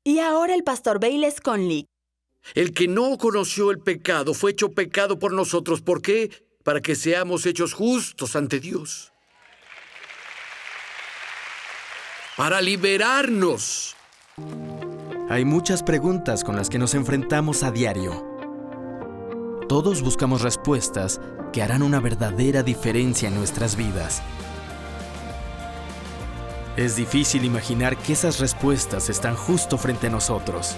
Y ahora el pastor Bayless Conley. El que no conoció el pecado fue hecho pecado por nosotros. ¿Por qué? Para que seamos hechos justos ante Dios. Para liberarnos. Hay muchas preguntas con las que nos enfrentamos a diario. Todos buscamos respuestas que harán una verdadera diferencia en nuestras vidas. Es difícil imaginar que esas respuestas están justo frente a nosotros.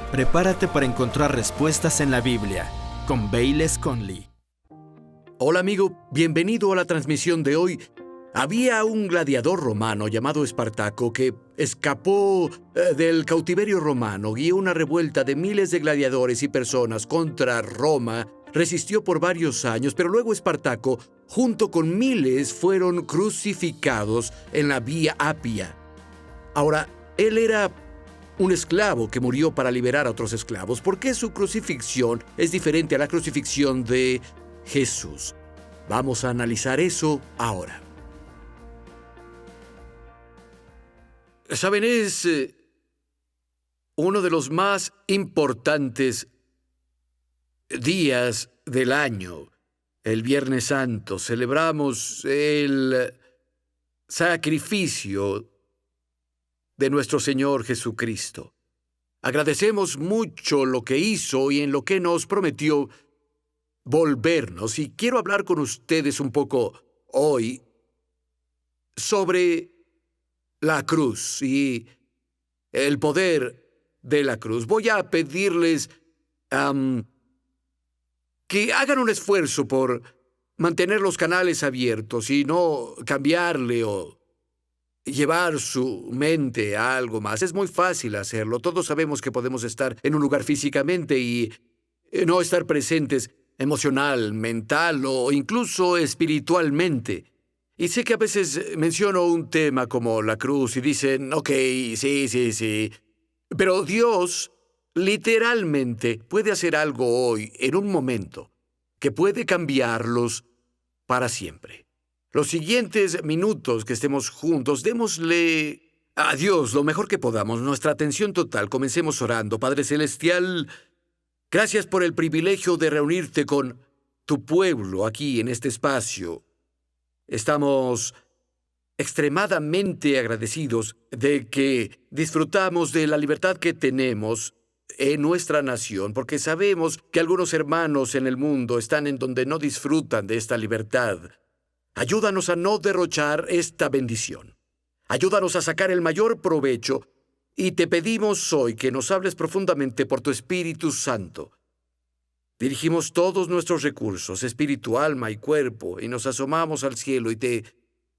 Prepárate para encontrar respuestas en la Biblia con Bayless Conley. Hola amigo, bienvenido a la transmisión de hoy. Había un gladiador romano llamado Espartaco que escapó del cautiverio romano, guió una revuelta de miles de gladiadores y personas contra Roma, resistió por varios años, pero luego Espartaco, junto con miles, fueron crucificados en la Vía Apia. Ahora, él era un esclavo que murió para liberar a otros esclavos. ¿Por qué su crucifixión es diferente a la crucifixión de Jesús? Vamos a analizar eso ahora. Saben, es uno de los más importantes días del año. El Viernes Santo celebramos el sacrificio de nuestro Señor Jesucristo. Agradecemos mucho lo que hizo y en lo que nos prometió volvernos. Y quiero hablar con ustedes un poco hoy sobre la cruz y el poder de la cruz. Voy a pedirles que hagan un esfuerzo por mantener los canales abiertos y no cambiarle o llevar su mente a algo más. Es muy fácil hacerlo. Todos sabemos que podemos estar en un lugar físicamente y no estar presentes emocional, mental o incluso espiritualmente. Y sé que a veces menciono un tema como la cruz y dicen, ok, sí. Pero Dios literalmente puede hacer algo hoy, en un momento, que puede cambiarlos para siempre. Los siguientes minutos que estemos juntos, démosle a Dios lo mejor que podamos, nuestra atención total. Comencemos orando. Padre Celestial, gracias por el privilegio de reunirte con tu pueblo aquí en este espacio. Estamos extremadamente agradecidos de que disfrutamos de la libertad que tenemos en nuestra nación, porque sabemos que algunos hermanos en el mundo están en donde no disfrutan de esta libertad. Ayúdanos a no derrochar esta bendición. Ayúdanos a sacar el mayor provecho y te pedimos hoy que nos hables profundamente por tu Espíritu Santo. Dirigimos todos nuestros recursos, espíritu, alma y cuerpo, y nos asomamos al cielo y te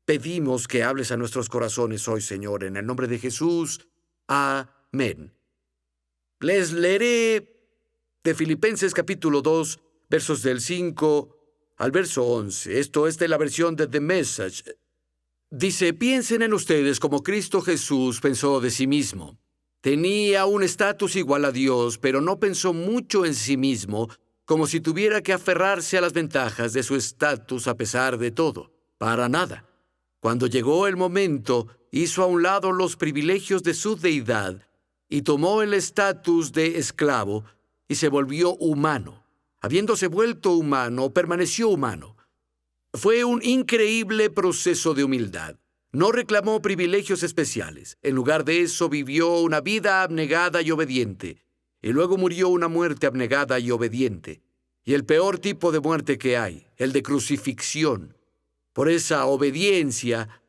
pedimos que hables a nuestros corazones hoy, Señor, en el nombre de Jesús. Amén. Les leeré de Filipenses capítulo 2, versos del 5 al verso 11. Esto es de la versión de The Message. Dice, piensen en ustedes como Cristo Jesús pensó de sí mismo. Tenía un estatus igual a Dios, pero no pensó mucho en sí mismo, como si tuviera que aferrarse a las ventajas de su estatus a pesar de todo. Para nada. Cuando llegó el momento, hizo a un lado los privilegios de su deidad y tomó el estatus de esclavo y se volvió humano. Habiéndose vuelto humano, permaneció humano. Fue un increíble proceso de humildad. No reclamó privilegios especiales. En lugar de eso, vivió una vida abnegada y obediente. Y luego murió una muerte abnegada y obediente. Y el peor tipo de muerte que hay, el de crucifixión. Por esa obediencia,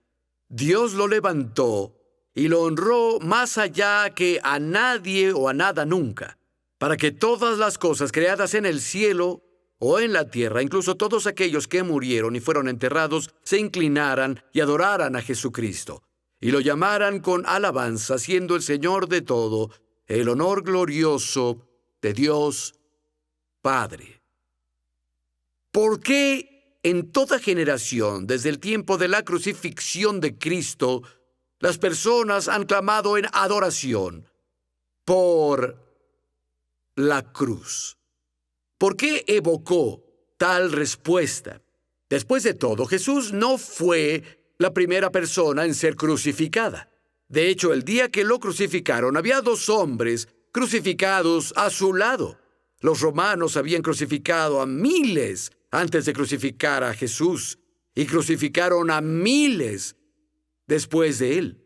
Dios lo levantó y lo honró más allá que a nadie o a nada nunca, para que todas las cosas creadas en el cielo o en la tierra, incluso todos aquellos que murieron y fueron enterrados, se inclinaran y adoraran a Jesucristo, y lo llamaran con alabanza, siendo el Señor de todo, el honor glorioso de Dios Padre. ¿Por qué en toda generación, desde el tiempo de la crucifixión de Cristo, las personas han clamado en adoración por la cruz? ¿Por qué evocó tal respuesta? Después de todo, Jesús no fue la primera persona en ser crucificada. De hecho, el día que lo crucificaron, había 2 hombres crucificados a su lado. Los romanos habían crucificado a miles antes de crucificar a Jesús, y crucificaron a miles después de él.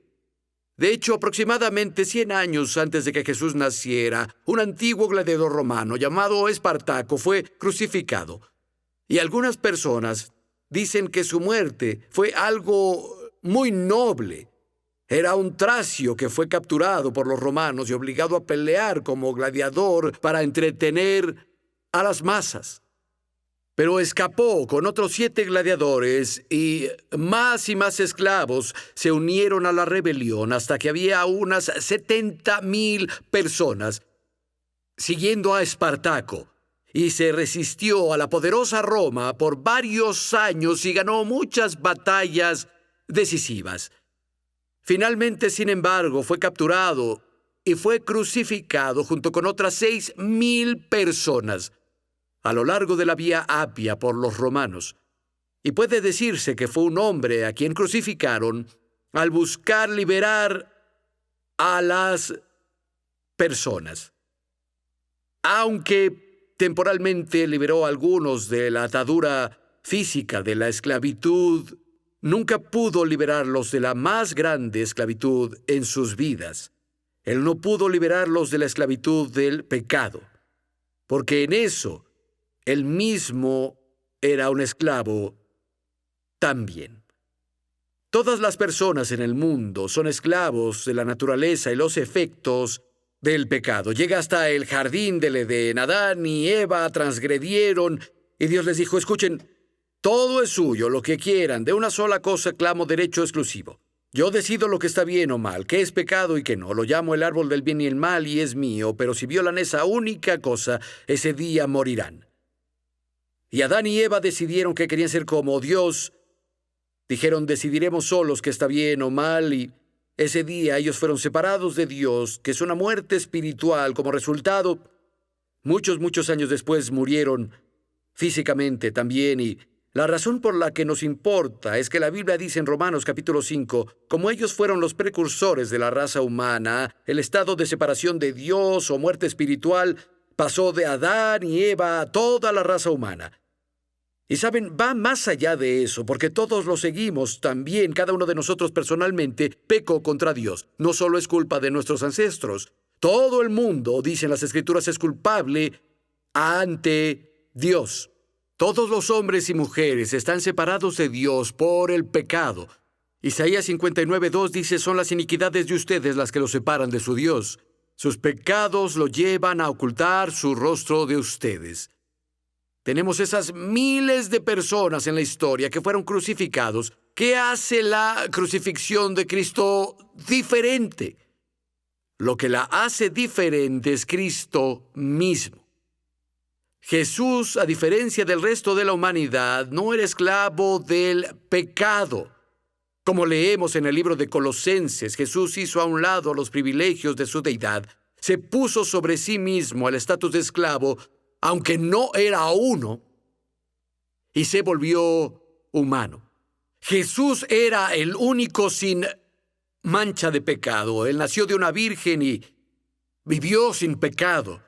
De hecho, aproximadamente 100 años antes de que Jesús naciera, un antiguo gladiador romano llamado Espartaco fue crucificado. Y algunas personas dicen que su muerte fue algo muy noble. Era un tracio que fue capturado por los romanos y obligado a pelear como gladiador para entretener a las masas. Pero escapó con otros 7 gladiadores y más esclavos se unieron a la rebelión hasta que había unas 70,000 personas siguiendo a Espartaco. Y se resistió a la poderosa Roma por varios años y ganó muchas batallas decisivas. Finalmente, sin embargo, fue capturado y fue crucificado junto con otras 6,000 personas a lo largo de la Vía Apia por los romanos. Y puede decirse que fue un hombre a quien crucificaron al buscar liberar a las personas. Aunque temporalmente liberó a algunos de la atadura física de la esclavitud, nunca pudo liberarlos de la más grande esclavitud en sus vidas. Él no pudo liberarlos de la esclavitud del pecado, porque en eso él mismo era un esclavo también. Todas las personas en el mundo son esclavos de la naturaleza y los efectos del pecado. Llega hasta el jardín del Edén. Adán y Eva transgredieron y Dios les dijo: escuchen, todo es suyo, lo que quieran, de una sola cosa clamo derecho exclusivo. Yo decido lo que está bien o mal, qué es pecado y qué no. Lo llamo el árbol del bien y el mal y es mío, pero si violan esa única cosa, ese día morirán. Y Adán y Eva decidieron que querían ser como Dios. Dijeron: decidiremos solos qué está bien o mal, y ese día ellos fueron separados de Dios, que es una muerte espiritual. Como resultado, muchos años después murieron físicamente también, y la razón por la que nos importa es que la Biblia dice en Romanos capítulo 5, como ellos fueron los precursores de la raza humana, el estado de separación de Dios o muerte espiritual pasó de Adán y Eva a toda la raza humana. Y saben, va más allá de eso, porque todos lo seguimos también. Cada uno de nosotros personalmente pecó contra Dios. No solo es culpa de nuestros ancestros. Todo el mundo, dicen las Escrituras, es culpable ante Dios. Todos los hombres y mujeres están separados de Dios por el pecado. Isaías 59:2 dice: son las iniquidades de ustedes las que los separan de su Dios. Sus pecados lo llevan a ocultar su rostro de ustedes. Tenemos esas miles de personas en la historia que fueron crucificados. ¿Qué hace la crucifixión de Cristo diferente? Lo que la hace diferente es Cristo mismo. Jesús, a diferencia del resto de la humanidad, no era esclavo del pecado. Como leemos en el libro de Colosenses, Jesús hizo a un lado los privilegios de su deidad. Se puso sobre sí mismo el estatus de esclavo, aunque no era uno, y se volvió humano. Jesús era el único sin mancha de pecado. Él nació de una virgen y vivió sin pecado.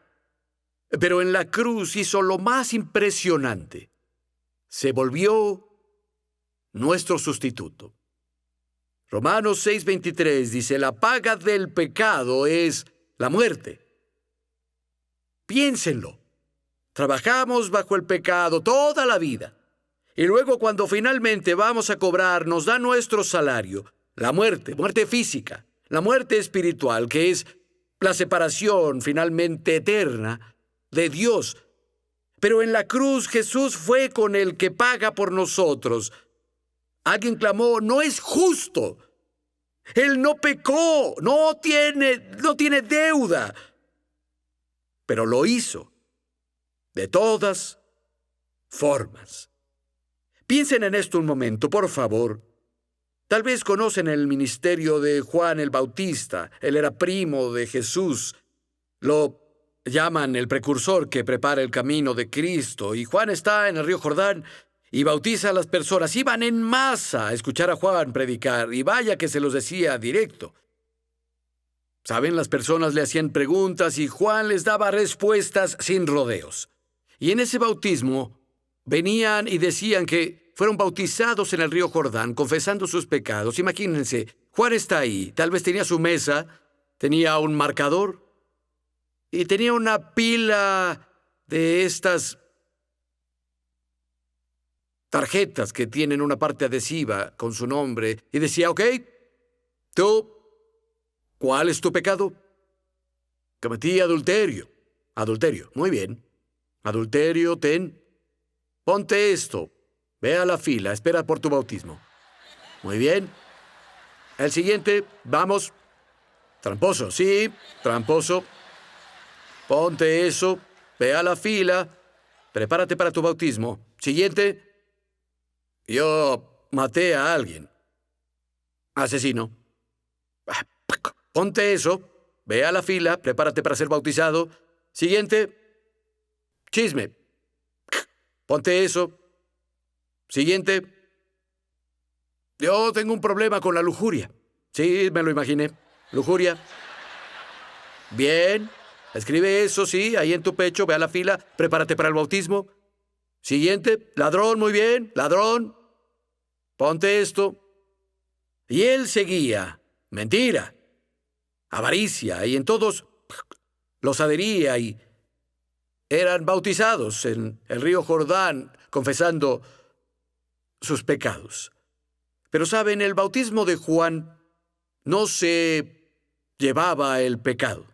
Pero en la cruz hizo lo más impresionante. Se volvió nuestro sustituto. Romanos 6:23 dice: la paga del pecado es la muerte. Piénsenlo. Trabajamos bajo el pecado toda la vida. Y luego, cuando finalmente vamos a cobrar, nos da nuestro salario. La muerte física. La muerte espiritual, que es la separación finalmente eterna de Dios. Pero en la cruz Jesús fue con el que paga por nosotros. Alguien clamó: no es justo. Él no pecó, no tiene deuda. Pero lo hizo. De todas formas. Piensen en esto un momento, por favor. Tal vez conocen el ministerio de Juan el Bautista. Él era primo de Jesús. Lo llaman el precursor que prepara el camino de Cristo. Y Juan está en el río Jordán y bautiza a las personas. Iban en masa a escuchar a Juan predicar. Y vaya que se los decía directo. Saben, las personas le hacían preguntas y Juan les daba respuestas sin rodeos. Y en ese bautismo venían y decían que fueron bautizados en el río Jordán, confesando sus pecados. Imagínense, Juan está ahí, tal vez tenía su mesa, tenía un marcador y tenía una pila de estas tarjetas que tienen una parte adhesiva con su nombre y decía, ok, tú, ¿cuál es tu pecado? Cometí adulterio. Adulterio, muy bien. Adulterio, ponte esto. Ve a la fila, espera por tu bautismo. Muy bien. El siguiente, vamos. Tramposo, sí, tramposo. Ponte eso, ve a la fila, prepárate para tu bautismo. Siguiente. Yo maté a alguien. Asesino. Ponte eso, ve a la fila, prepárate para ser bautizado. Siguiente. Chisme. Ponte eso. Siguiente. Yo tengo un problema con la lujuria. Sí, me lo imaginé. Lujuria. Bien. Escribe eso, sí, ahí en tu pecho, ve a la fila, prepárate para el bautismo. Siguiente. Ladrón, muy bien. Ladrón. Ponte esto. Y él seguía. Mentira. Avaricia. Y en todos los adhería y eran bautizados en el río Jordán, confesando sus pecados. Pero saben, el bautismo de Juan no se llevaba el pecado.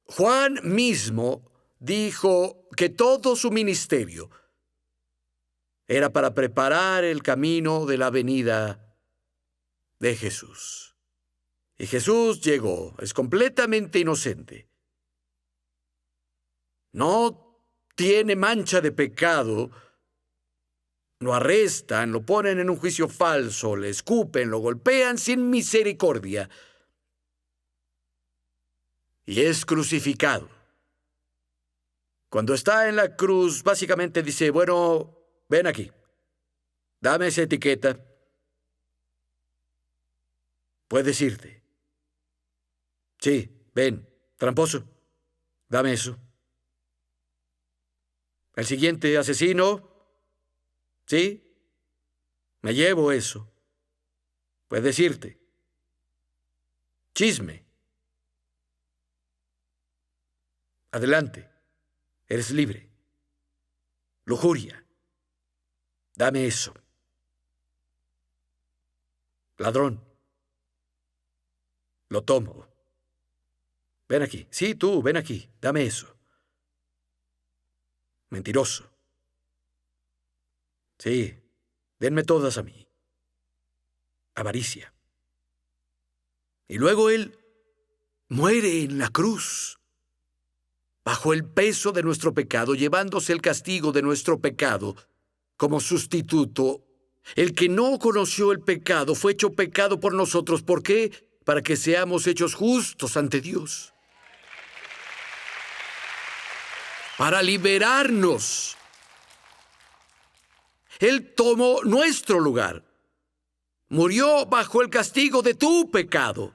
Juan mismo dijo que todo su ministerio era para preparar el camino de la venida de Jesús. Y Jesús llegó, es completamente inocente. No tiene mancha de pecado. Lo arrestan, lo ponen en un juicio falso, le escupen, lo golpean sin misericordia. Y es crucificado. Cuando está en la cruz, básicamente dice, bueno, ven aquí, dame esa etiqueta. Puedes irte. Sí, ven, tramposo, dame eso. El siguiente, asesino. ¿Sí? Me llevo eso. Puedes irte. Chisme. Adelante. Eres libre. Lujuria. Dame eso. Ladrón. Lo tomo. Ven aquí. Sí, tú, ven aquí. Dame eso. Mentiroso. Sí, denme todas a mí. Avaricia. Y luego él muere en la cruz, bajo el peso de nuestro pecado, llevándose el castigo de nuestro pecado como sustituto. El que no conoció el pecado fue hecho pecado por nosotros. ¿Por qué? Para que seamos hechos justos ante Dios. Para liberarnos. Él tomó nuestro lugar. Murió bajo el castigo de tu pecado.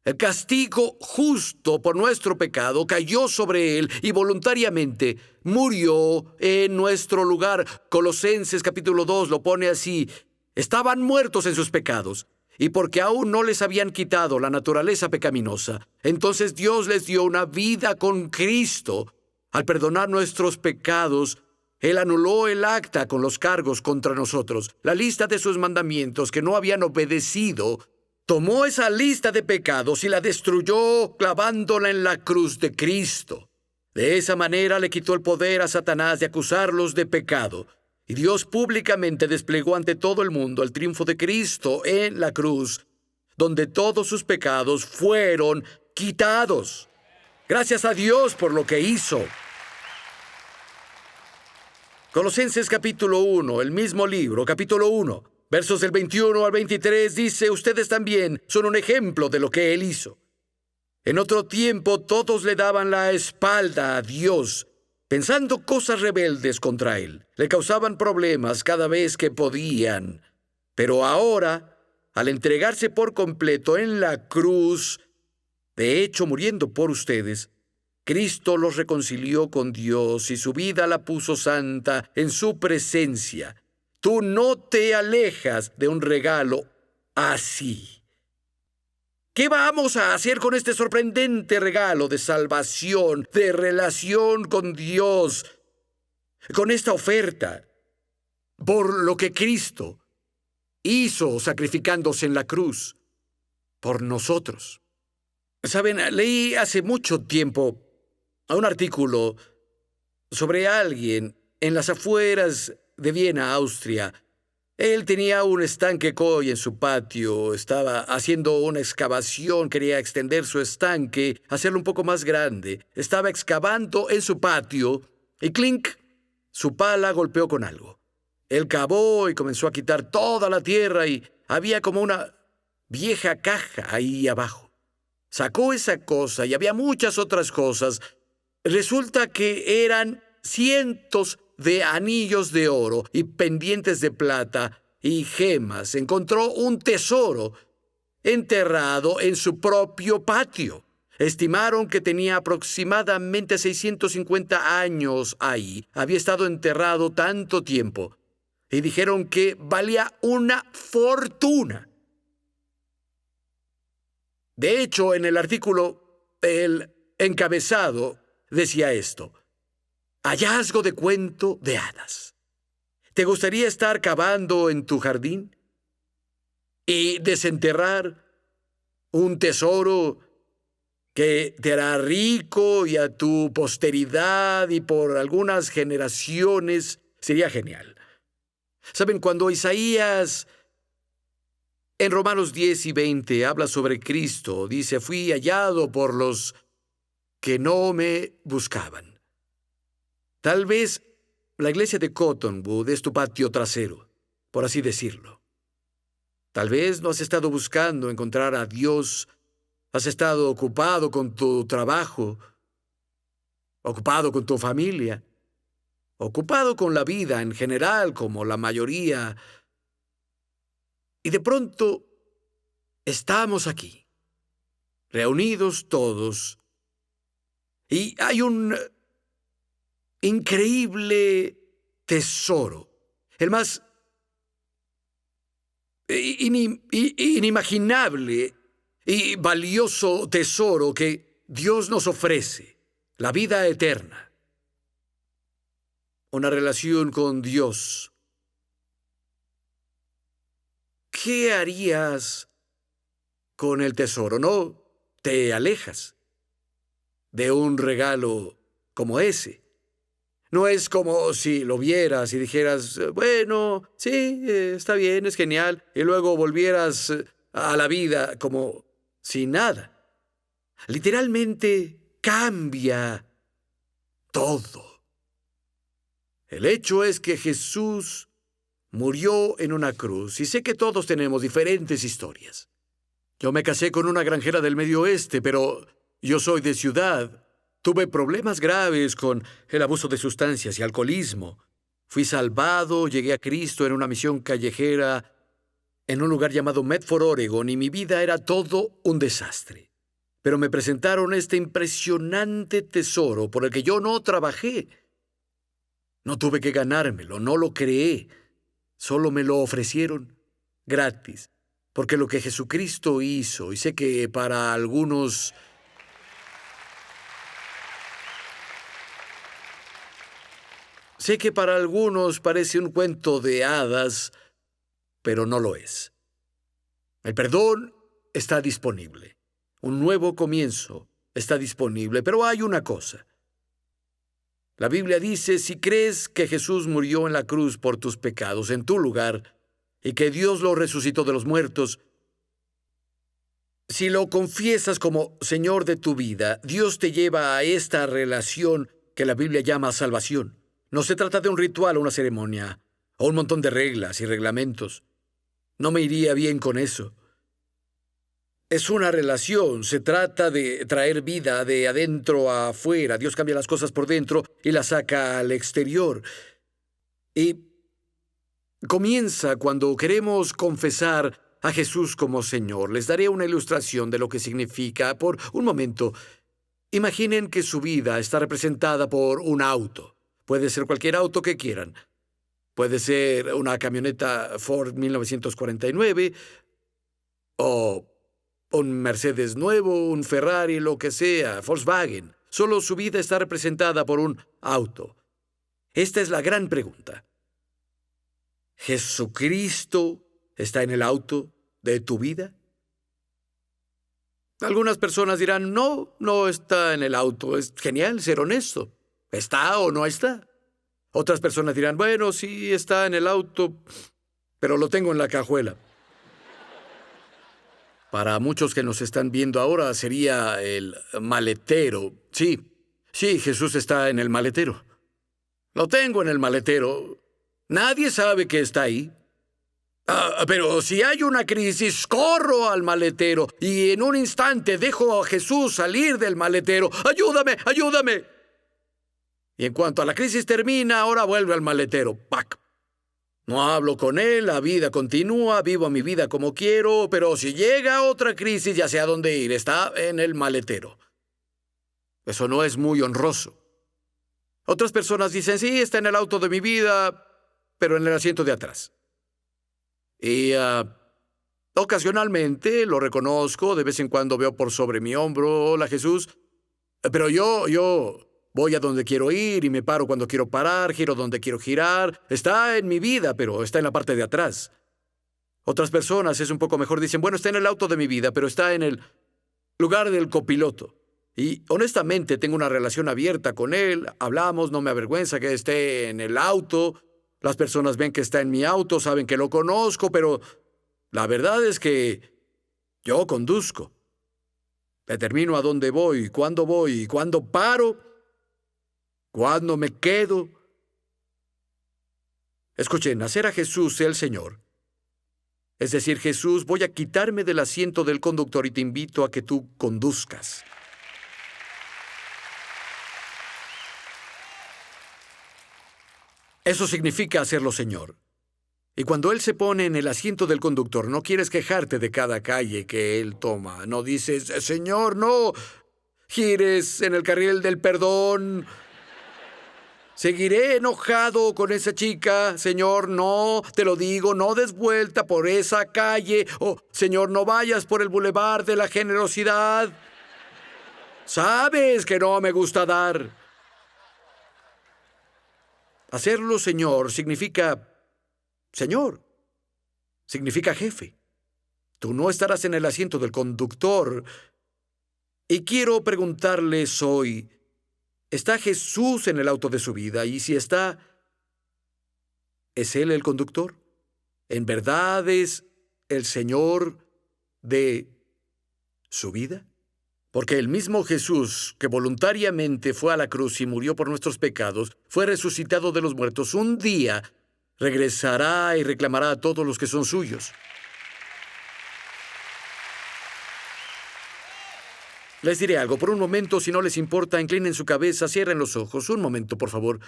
El castigo justo por nuestro pecado cayó sobre él y voluntariamente murió en nuestro lugar. Colosenses capítulo 2 lo pone así. Estaban muertos en sus pecados y porque aún no les habían quitado la naturaleza pecaminosa, entonces Dios les dio una vida con Cristo. Al perdonar nuestros pecados, Él anuló el acta con los cargos contra nosotros, la lista de sus mandamientos que no habían obedecido. Tomó esa lista de pecados y la destruyó clavándola en la cruz de Cristo. De esa manera le quitó el poder a Satanás de acusarlos de pecado. Y Dios públicamente desplegó ante todo el mundo el triunfo de Cristo en la cruz, donde todos sus pecados fueron quitados. Gracias a Dios por lo que hizo. Colosenses capítulo 1, el mismo libro, capítulo 1, versos del 21 al 23, dice, ustedes también son un ejemplo de lo que Él hizo. En otro tiempo todos le daban la espalda a Dios, pensando cosas rebeldes contra Él. Le causaban problemas cada vez que podían. Pero ahora al entregarse por completo en la cruz, de hecho muriendo por ustedes, Cristo los reconcilió con Dios y su vida la puso santa en su presencia. Tú no te alejas de un regalo así. ¿Qué vamos a hacer con este sorprendente regalo de salvación, de relación con Dios, con esta oferta, por lo que Cristo hizo sacrificándose en la cruz por nosotros? Saben, leí hace mucho tiempo un artículo sobre alguien en las afueras de Viena, Austria. Él tenía un estanque koi en su patio, estaba haciendo una excavación, quería extender su estanque, hacerlo un poco más grande. Estaba excavando en su patio y clink, su pala golpeó con algo. Él cavó y comenzó a quitar toda la tierra y había como una vieja caja ahí abajo. Sacó esa cosa y había muchas otras cosas. Resulta que eran cientos de anillos de oro y pendientes de plata y gemas. Encontró un tesoro enterrado en su propio patio. Estimaron que tenía aproximadamente 650 años ahí. Había estado enterrado tanto tiempo. Y dijeron que valía una fortuna. De hecho, en el artículo, el encabezado decía esto: hallazgo de cuento de hadas. ¿Te gustaría estar cavando en tu jardín y desenterrar un tesoro que te hará rico y a tu posteridad y por algunas generaciones? Sería genial. ¿Saben? Cuando Isaías en Romanos 10 y 20 habla sobre Cristo, dice: fui hallado por los que no me buscaban. Tal vez la iglesia de Cottonwood es tu patio trasero, por así decirlo. Tal vez no has estado buscando encontrar a Dios, has estado ocupado con tu trabajo, ocupado con tu familia, ocupado con la vida en general, como la mayoría. Y de pronto estamos aquí, reunidos todos, y hay un increíble tesoro, el más inimaginable y valioso tesoro que Dios nos ofrece: la vida eterna, una relación con Dios. ¿Qué harías con el tesoro? No te alejas de un regalo como ese. No es como si lo vieras y dijeras: bueno, sí, está bien, es genial, y luego volvieras a la vida como si nada. Literalmente cambia todo. El hecho es que Jesús murió en una cruz, y sé que todos tenemos diferentes historias. Yo me casé con una granjera del Medio Oeste, pero yo soy de ciudad. Tuve problemas graves con el abuso de sustancias y alcoholismo. Fui salvado, llegué a Cristo en una misión callejera en un lugar llamado Medford, Oregon, y mi vida era todo un desastre. Pero me presentaron este impresionante tesoro por el que yo no trabajé. No tuve que ganármelo, no lo creé. Solo me lo ofrecieron gratis, porque lo que Jesucristo hizo, y sé que para algunos parece un cuento de hadas, pero no lo es. El perdón está disponible. Un nuevo comienzo está disponible, pero hay una cosa. La Biblia dice: si crees que Jesús murió en la cruz por tus pecados en tu lugar y que Dios lo resucitó de los muertos, si lo confiesas como Señor de tu vida, Dios te lleva a esta relación que la Biblia llama salvación. No se trata de un ritual o una ceremonia, o un montón de reglas y reglamentos. No me iría bien con eso. Es una relación, se trata de traer vida de adentro a afuera. Dios cambia las cosas por dentro y las saca al exterior. Y comienza cuando queremos confesar a Jesús como Señor, les daré una ilustración de lo que significa. Por un momento, imaginen que su vida está representada por un auto. Puede ser cualquier auto que quieran. Puede ser una camioneta Ford 1949 o un Mercedes nuevo, un Ferrari, lo que sea, Volkswagen. Solo su vida está representada por un auto. Esta es la gran pregunta. ¿Jesucristo está en el auto de tu vida? Algunas personas dirán, no, no está en el auto. Es genial ser honesto. ¿Está o no está? Otras personas dirán, bueno, sí está en el auto, pero lo tengo en la cajuela. Para muchos que nos están viendo ahora sería el maletero. Sí, Jesús está en el maletero. Lo tengo en el maletero. Nadie sabe que está ahí. Pero si hay una crisis, corro al maletero y en un instante dejo a Jesús salir del maletero. ¡Ayúdame, ayúdame! Y en cuanto a la crisis termina, ahora vuelve al maletero. ¡Pac! No hablo con él, la vida continúa, vivo mi vida como quiero, pero si llega otra crisis, ya sé a dónde ir. Está en el maletero. Eso no es muy honroso. Otras personas dicen, sí, está en el auto de mi vida, pero en el asiento de atrás. Y ocasionalmente lo reconozco, de vez en cuando veo por sobre mi hombro, hola Jesús, pero yo voy a donde quiero ir y me paro cuando quiero parar, giro donde quiero girar. Está en mi vida, pero está en la parte de atrás. Otras personas, es un poco mejor, dicen, bueno, está en el auto de mi vida, pero está en el lugar del copiloto. Y honestamente tengo una relación abierta con él, hablamos, no me avergüenza que esté en el auto. Las personas ven que está en mi auto, saben que lo conozco, pero la verdad es que yo conduzco. Determino a dónde voy, cuándo paro, cuándo me quedo. Escuchen, hacer a Jesús el Señor. Es decir, Jesús, voy a quitarme del asiento del conductor y te invito a que tú conduzcas. Eso significa hacerlo Señor. Y cuando Él se pone en el asiento del conductor, no quieres quejarte de cada calle que Él toma. No dices, Señor, no gires en el carril del perdón. Seguiré enojado con esa chica. Señor, no, te lo digo, no des vuelta por esa calle. O, Señor, no vayas por el bulevar de la generosidad. Sabes que no me gusta dar. Hacerlo Señor significa Señor, significa jefe. Tú no estarás en el asiento del conductor. Y quiero preguntarles hoy, ¿está Jesús en el auto de su vida? Y si está, ¿es Él el conductor? ¿En verdad es el Señor de su vida? Porque el mismo Jesús, que voluntariamente fue a la cruz y murió por nuestros pecados, fue resucitado de los muertos, un día regresará y reclamará a todos los que son suyos. Les diré algo, por un momento, si no les importa, inclinen su cabeza, cierren los ojos. Un momento, por favor.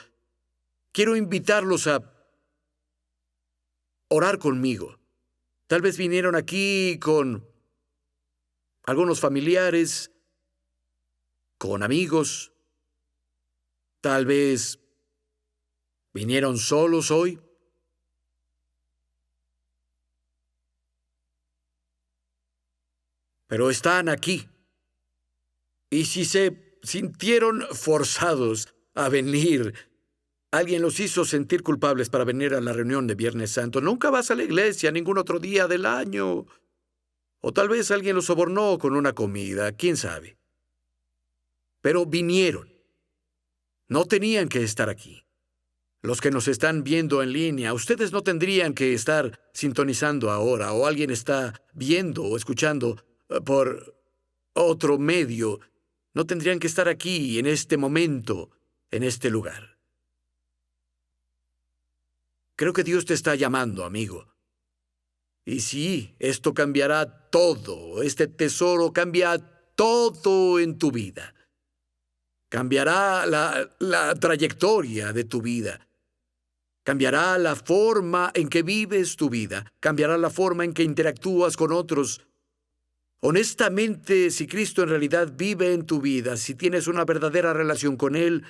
Quiero invitarlos a orar conmigo. Tal vez vinieron aquí con algunos familiares, con amigos. Tal vez vinieron solos hoy. Pero están aquí. Y si se sintieron forzados a venir, alguien los hizo sentir culpables para venir a la reunión de Viernes Santo, nunca vas a la iglesia ningún otro día del año. O tal vez alguien los sobornó con una comida, quién sabe. Pero vinieron. No tenían que estar aquí. Los que nos están viendo en línea, ustedes no tendrían que estar sintonizando ahora, o alguien está viendo o escuchando por otro medio. No tendrían que estar aquí, en este momento, en este lugar. Creo que Dios te está llamando, amigo. Y sí, esto cambiará todo. Este tesoro cambia todo en tu vida. Cambiará la trayectoria de tu vida. Cambiará la forma en que vives tu vida. Cambiará la forma en que interactúas con otros. Honestamente, si Cristo en realidad vive en tu vida, si tienes una verdadera relación con Él,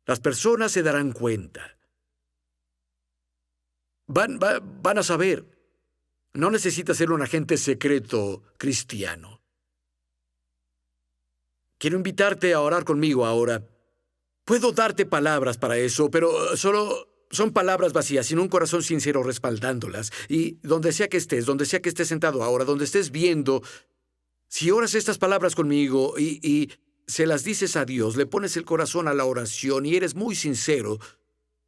las personas se darán cuenta. Van a saber. No necesitas ser un agente secreto cristiano. Quiero invitarte a orar conmigo ahora. Puedo darte palabras para eso, pero solo son palabras vacías, sin un corazón sincero respaldándolas. Y donde sea que estés sentado ahora, donde estés viendo, si oras estas palabras conmigo y se las dices a Dios, le pones el corazón a la oración y eres muy sincero,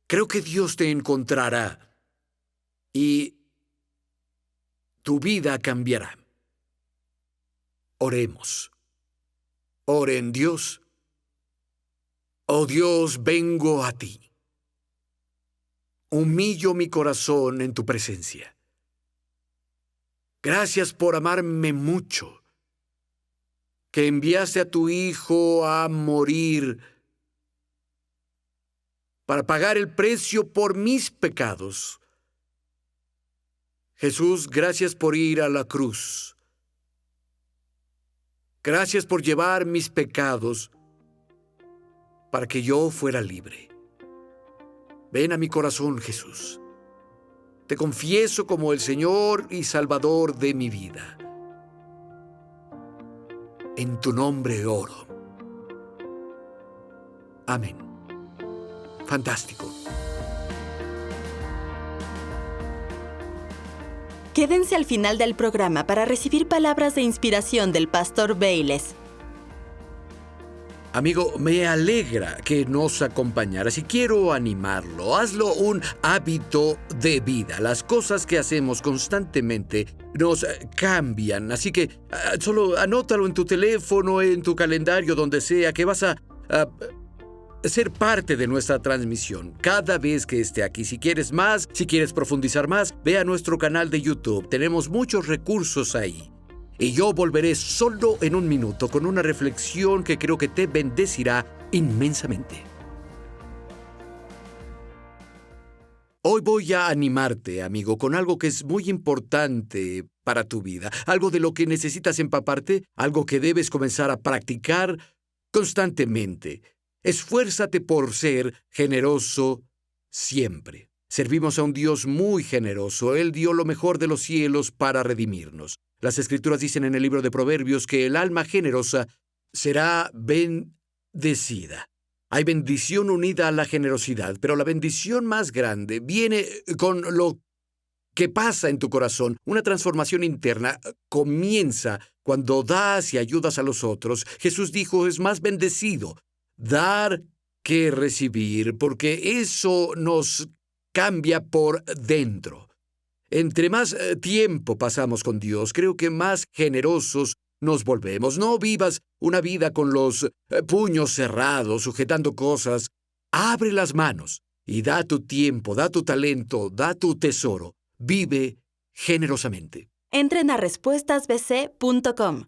creo que Dios te encontrará y tu vida cambiará. Oremos. Oren, Dios. Oh Dios, vengo a ti. Humillo mi corazón en tu presencia. Gracias por amarme mucho, que enviaste a tu Hijo a morir para pagar el precio por mis pecados. Jesús, gracias por ir a la cruz. Gracias por llevar mis pecados para que yo fuera libre. Ven a mi corazón, Jesús. Te confieso como el Señor y Salvador de mi vida. En tu nombre oro. Amén. Fantástico. Quédense al final del programa para recibir palabras de inspiración del pastor Bayless. Amigo, me alegra que nos acompañaras y quiero animarlo. Hazlo un hábito de vida. Las cosas que hacemos constantemente nos cambian. Así que solo anótalo en tu teléfono, en tu calendario, donde sea, que vas a ser parte de nuestra transmisión cada vez que esté aquí. Si quieres más, si quieres profundizar más, ve a nuestro canal de YouTube. Tenemos muchos recursos ahí. Y yo volveré solo en un minuto con una reflexión que creo que te bendecirá inmensamente. Hoy voy a animarte, amigo, con algo que es muy importante para tu vida, algo de lo que necesitas empaparte, algo que debes comenzar a practicar constantemente. Esfuérzate por ser generoso siempre. Servimos a un Dios muy generoso. Él dio lo mejor de los cielos para redimirnos. Las Escrituras dicen en el libro de Proverbios que el alma generosa será bendecida. Hay bendición unida a la generosidad, pero la bendición más grande viene con lo que pasa en tu corazón. Una transformación interna comienza cuando das y ayudas a los otros. Jesús dijo, es más bendecido dar que recibir, porque eso nos cambia por dentro. Entre más tiempo pasamos con Dios, creo que más generosos nos volvemos. No vivas una vida con los puños cerrados, sujetando cosas. Abre las manos y da tu tiempo, da tu talento, da tu tesoro. Vive generosamente. Entren a respuestasbc.com.